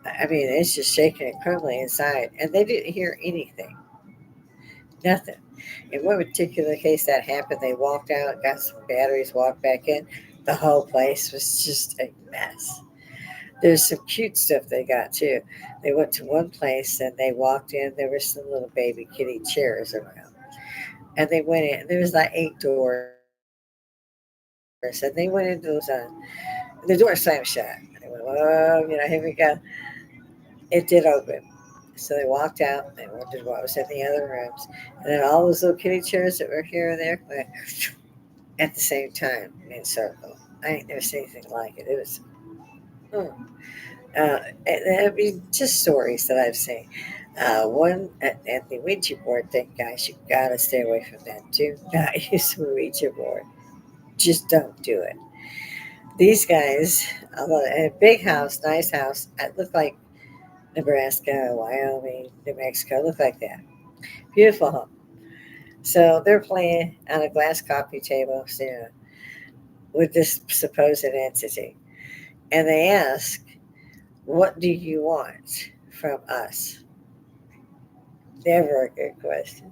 I mean, it's just shaking and crumbling inside, and they didn't hear anything, nothing. In one particular case that happened, they walked out, got some batteries, walked back in. The whole place was just a mess. There's some cute stuff they got too. They went to one place and they walked in. There were some little baby kitty chairs around, and they went in. There was like 8 doors, and they went into those. The door slammed shut. They went, "Whoa, here we go." It did open. So they walked out. They wondered what was in the other rooms, and then all those little kitty chairs that were here and there went at the same time in circle. I ain't never seen anything like it. It was, hmm. I mean, just stories that I've seen. One at the Ouija board thing, guys, you gotta stay away from that. Do not use a Ouija board. Just don't do it. These guys, although a big house, nice house, it looked like Nebraska, Wyoming, New Mexico, looked like that. Beautiful home. So they're playing on a glass coffee table, with this supposed entity, and they ask, "What do you want from us?" Never a good question.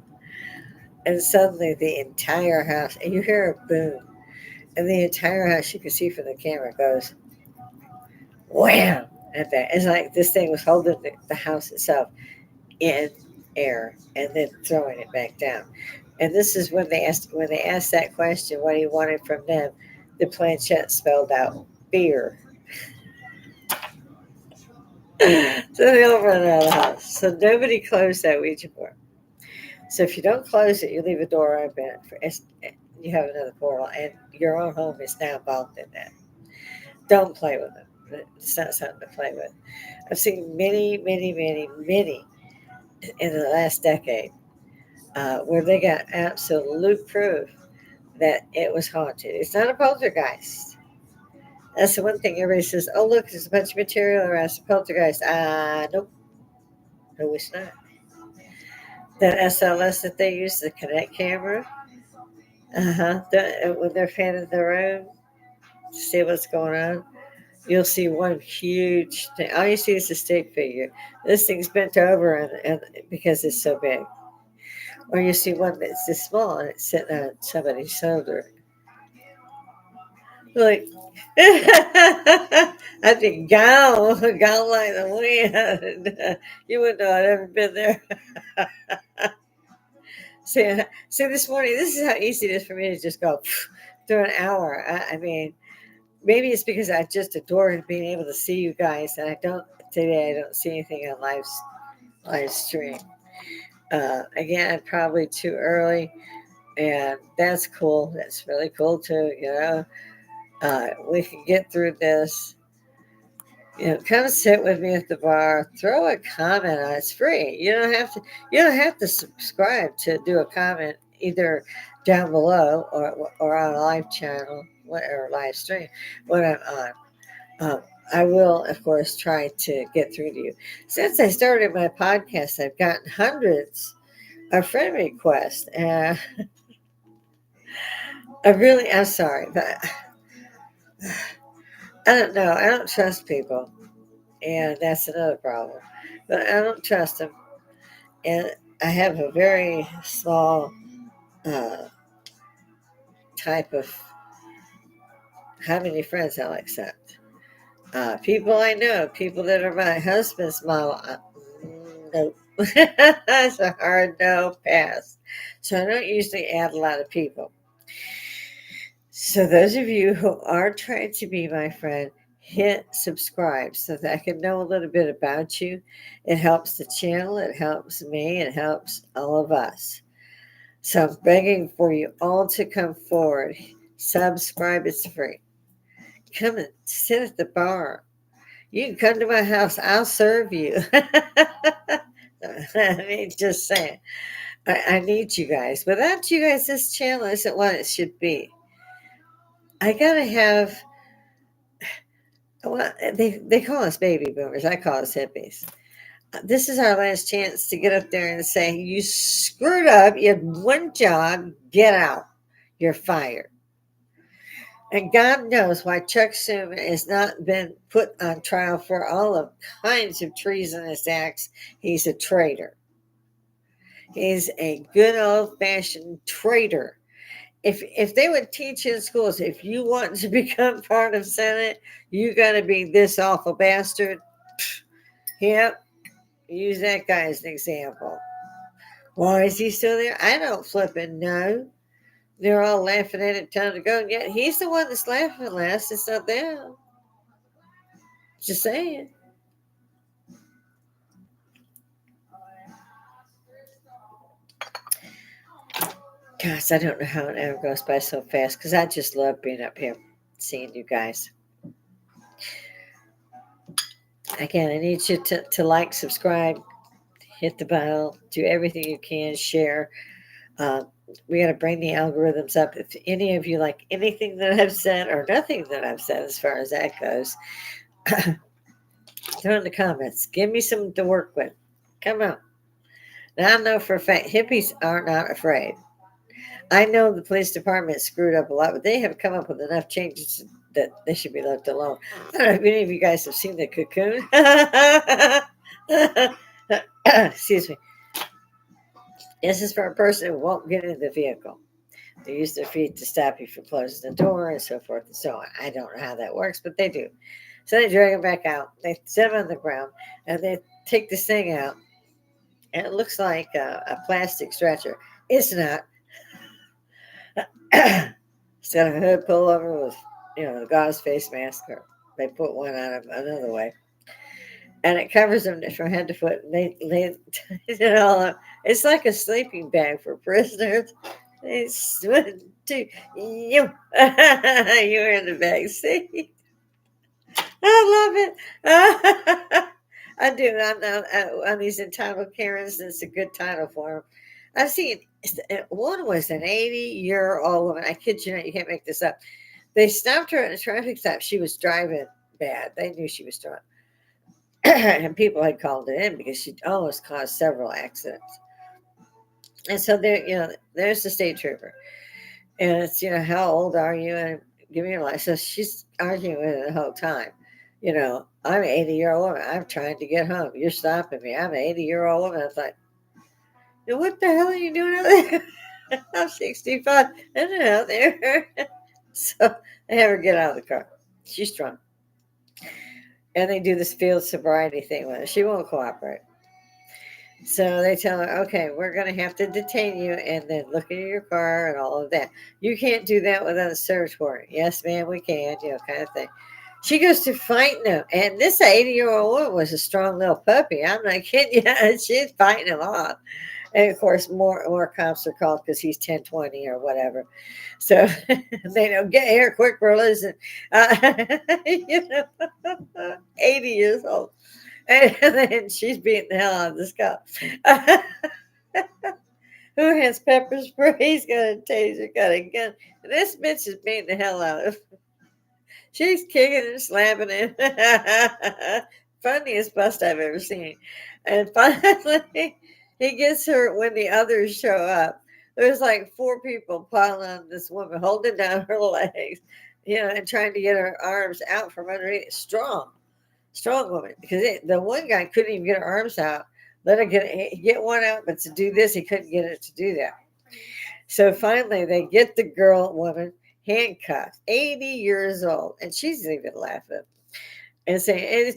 And suddenly the entire house, and you hear a boom, and the entire house, you can see from the camera, goes wham at that. It's like this thing was holding the house itself in air and then throwing it back down. And this is when they asked that question, what he wanted from them, the planchette spelled out fear. So they all run out of the house. So nobody closed that Ouija board. So if you don't close it, you leave a door open. You have another portal, and your own home is now involved in that. Don't play with it. It's not something to play with. I've seen many, many, many, many in the last decade where they got absolute proof that it was haunted. It's not a poltergeist. That's the one thing everybody says. Oh, look, there's a bunch of material around. It's a poltergeist. Nope. No, it's not. That SLS that they use, the Connect camera, when they're fanning the room to see what's going on, you'll see one huge thing. All you see is a stick figure. This thing's bent over, and because it's so big. Or you see one that's this small and it's sitting on somebody's shoulder. Like, I think gone, gone like the wind. You wouldn't know I'd ever been there. See, this morning, this is how easy it is for me to just go through an hour. I mean, maybe it's because I just adore being able to see you guys, and I don't today. I don't see anything on live stream. Again, probably too early, and that's cool. That's really cool too. We can get through this. Come sit with me at the bar. Throw a comment on it. It's free. You don't have to. You don't have to subscribe to do a comment either down below or on a live channel or live stream when I'm on. I will, of course, try to get through to you. Since I started my podcast, I've gotten hundreds of friend requests, and I'm sorry, but I don't know. I don't trust people, and that's another problem. But I don't trust them, and I have a very small uh, type of how many friends I'll accept. People I know, people that are my husband's mom. Nope. That's a hard no pass. So I don't usually add a lot of people. So those of you who are trying to be my friend, hit subscribe so that I can know a little bit about you. It helps the channel, it helps me, it helps all of us. So I'm begging for you all to come forward. Subscribe, it's free. Come and sit at the bar. You can come to my house, I'll serve you. I mean, just saying. I need you guys. Without you guys, this channel isn't what it should be. I gotta have. Well, they call us baby boomers. I call us hippies. This is our last chance to get up there and say, you screwed up. You had one job. Get out. You're fired. And God knows why Chuck Schumer has not been put on trial for all of kinds of treasonous acts. He's a traitor. He's a good old fashioned traitor. If they would teach in schools, if you want to become part of Senate, you got to be this awful bastard. Yep, use that guy as an example. Why is he still there? I don't flipping know. They're all laughing at it, telling him to go. Yet he's the one that's laughing last. It's not them. Just saying. Gosh, I don't know how an hour goes by so fast because I just love being up here, seeing you guys. Again, I need you to like, subscribe, hit the bell, do everything you can, share. Uh, we got to bring the algorithms up. If any of you like anything that I've said or nothing that I've said as far as that goes, throw in the comments. Give me something to work with. Come on. Now I know for a fact hippies are not afraid. I know the police department screwed up a lot, but they have come up with enough changes that they should be left alone. I don't know if any of you guys have seen the Cocoon. Excuse me. This is for a person who won't get in the vehicle. They use their feet to stop you from closing the door and so forth and so on. I don't know how that works, but they do. So they drag him back out. They set him on the ground, and they take this thing out, and it looks like a plastic stretcher. It's not. It's got a hood pullover with, the gauze face mask, or they put one on him another way, and it covers him from head to foot. And they it all up. It's like a sleeping bag for prisoners. It's one, two, you. You're in the back seat. I love it. I do. On these entitled Karens, it's a good title for them. I've seen one was an 80-year-old woman. I kid you not, you can't make this up. They stopped her at a traffic stop. She was driving bad. They knew she was drunk. And people had called it in because she almost caused several accidents. And so there's the state trooper. And it's, how old are you? And give me your license. So she's arguing with it the whole time. I'm an 80-year-old woman. I'm trying to get home. You're stopping me. I'm an 80-year-old woman. I thought, what the hell are you doing out there? I'm 65 and out there. So they have her get out of the car. She's drunk. And they do this field sobriety thing with her. She won't cooperate. So they tell her, okay, we're going to have to detain you and then look in your car and all of that. You can't do that without a search warrant. Yes, ma'am, we can, kind of thing. She goes to fighting him. And this 80-year-old woman was a strong little puppy. I'm not kidding you. She's fighting him off. And of course, more cops are called because he's 1020 or whatever. So they don't get here quick, we're losing. You know, 80 years old. And then she's beating the hell out of this cop. Who has pepper spray? He's got a taser, got a gun. And this bitch is beating the hell out of him. She's kicking and slapping him. Funniest bust I've ever seen. And finally, he gets her when the others show up. There's like four people piling on this woman, holding down her legs, and trying to get her arms out from underneath. Strong woman. Because the one guy couldn't even get her arms out. Let her get one out, but to do this, he couldn't get it to do that. So finally, they get the woman, handcuffed, 80 years old, and she's even laughing and saying,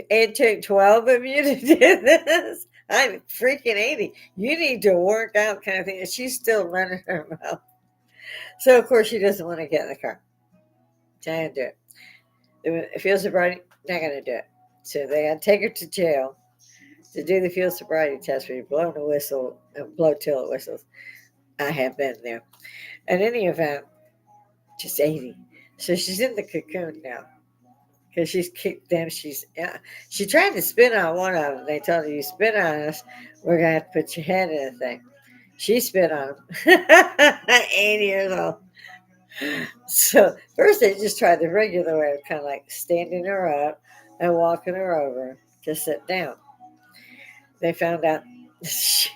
it took 12 of you to do this. I'm freaking 80. You need to work out, kind of thing. And she's still running her mouth. So of course she doesn't want to get in the car. She ain't do it. It feels sobriety, not gonna do it. So they gotta take her to jail to do the field sobriety test where you blow the whistle and blow till it whistles. I have been there. In any event, she's 80. So she's in the cocoon now. Because she's kicked them. She tried to spit on one of them. They told her, you spit on us, we're going to have to put your head in a thing. She spit on them. 80 years old. So first they just tried the regular way of kind of like standing her up and walking her over to sit down. They found out she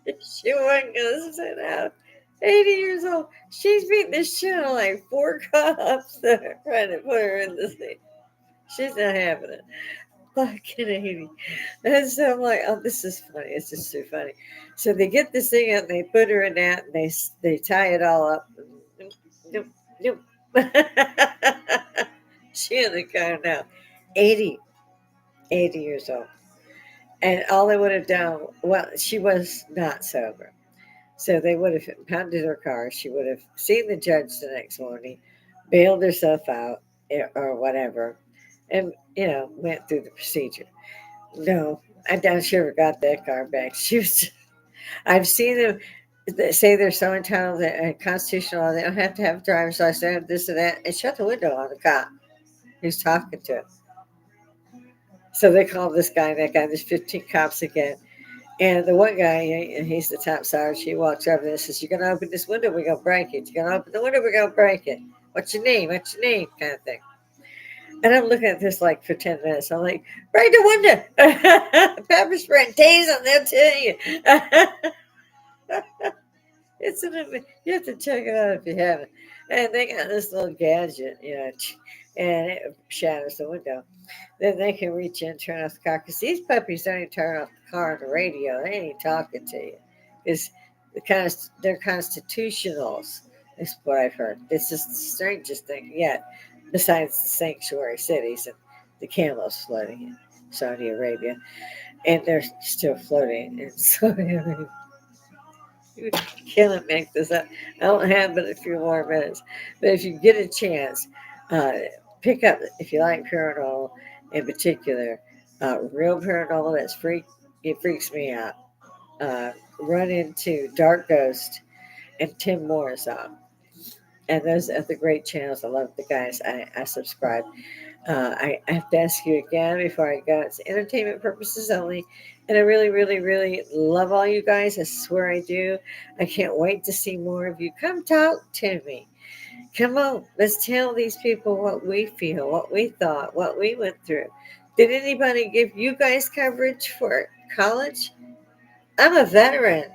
wasn't going to sit down. 80 years old. She's beating the shit out of like four cops that are trying to put her in the seat. She's not having it. Fucking 80. And so I'm like, oh, this is funny. It's just so funny. So they get this thing out and they put her in that and they tie it all up. Nope, nope. She in the car now. 80. 80 years old. And all they would have done, well, she was not sober. So they would have impounded her car. She would have seen the judge the next morning, bailed herself out or whatever, and, went through the procedure. No, I doubt she ever got that car back. I've seen them say they're so entitled that constitutional, they don't have to have a driver's license, they don't have this and that, and shut the window on the cop who's talking to him. So they call this guy, that guy, there's 15 cops again. And the one guy, and he's the top sergeant, he walks over and says, you're going to open this window, we're going to break it. You're going to open the window, we're going to break it. What's your name? What's your name? Kind of thing. And I'm looking at this like for 10 minutes. I'm like, break the window. Pepper spray and tase on them too. You have to check it out if you haven't. And they got this little gadget, and it shatters the window. Then they can reach in and turn off the car. Because these puppies don't even turn off the car on the radio. They ain't talking to you. Because they're constitutionals, is what I've heard. It's just the strangest thing yet, besides the sanctuary cities and the camels floating in Saudi Arabia. And they're still floating in Saudi Arabia. You can't make this up. I don't have but a few more minutes. But if you get a chance, pick up, if you like paranormal in particular, real paranormal it freaks me out. Run into Dark Ghost and Tim Morrison. And those are the great channels. I love the guys. I subscribe. I have to ask you again before I go. It's entertainment purposes only. And I really, really, really love all you guys. I swear I do. I can't wait to see more of you. Come talk to me. Come on. Let's tell these people what we feel, what we thought, what we went through. Did anybody give you guys coverage for college? I'm a veteran.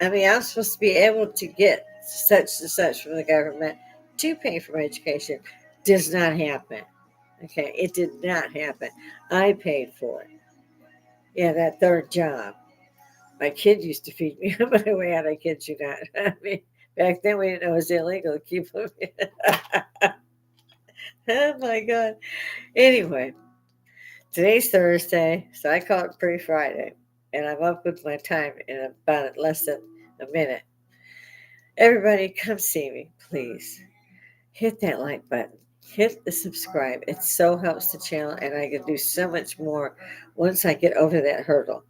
I mean, I'm supposed to be able to get such and such from the government to pay for my education. Does not happen. Okay, it did not happen. I paid for it. Yeah, that third job. My kid used to feed me on my way out. I kid you not. I mean, back then we didn't know it was illegal to keep them. Oh my God. Anyway, today's Thursday, so I call it pre Friday, and I'm up with my time in about less than a minute. Everybody, come see me, please. Hit that like button. Hit the subscribe. It so helps the channel, and I can do so much more once I get over that hurdle.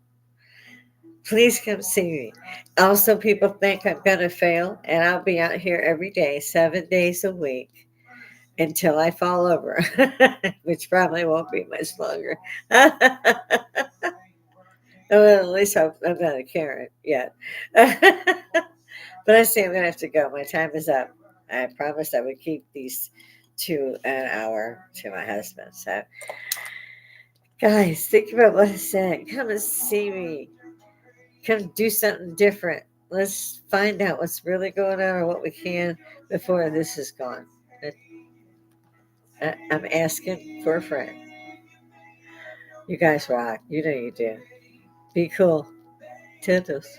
Please come see me. Also, people think I'm going to fail, and I'll be out here every day, 7 days a week, until I fall over, which probably won't be much longer. Well, at least I'm not a Karen yet. But I see I'm going to have to go. My time is up. I promised I would keep these to an hour to my husband. So, guys, think about what I said. Come and see me. Come do something different. Let's find out what's really going on or what we can before this is gone. I'm asking for a friend. You guys rock. You know you do. Be cool. Toodles.